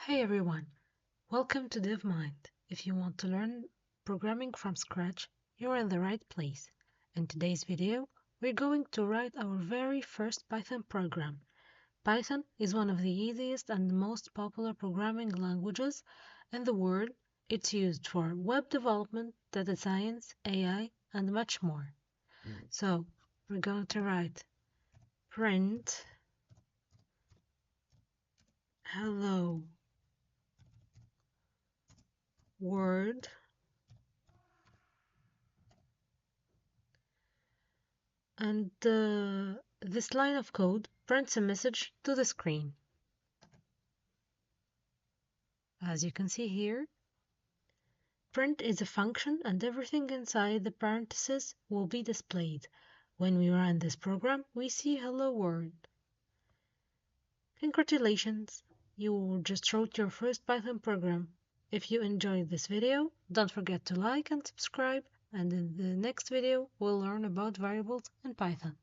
Hey everyone, welcome to DevMind. If you want to learn programming from scratch, you're in the right place. In today's video, we're going to write our very first Python program. Python is one of the easiest and most popular programming languages in the world. It's used for web development, data science, AI, and much more. So, we're going to write print hello world. And this line of code prints a message to the screen. As you can see here, print is a function and everything inside the parentheses will be displayed. When we run this program, we see hello world. Congratulations, you just wrote your first Python program. If you enjoyed this video, don't forget to like and subscribe, and in the next video we'll learn about variables in Python.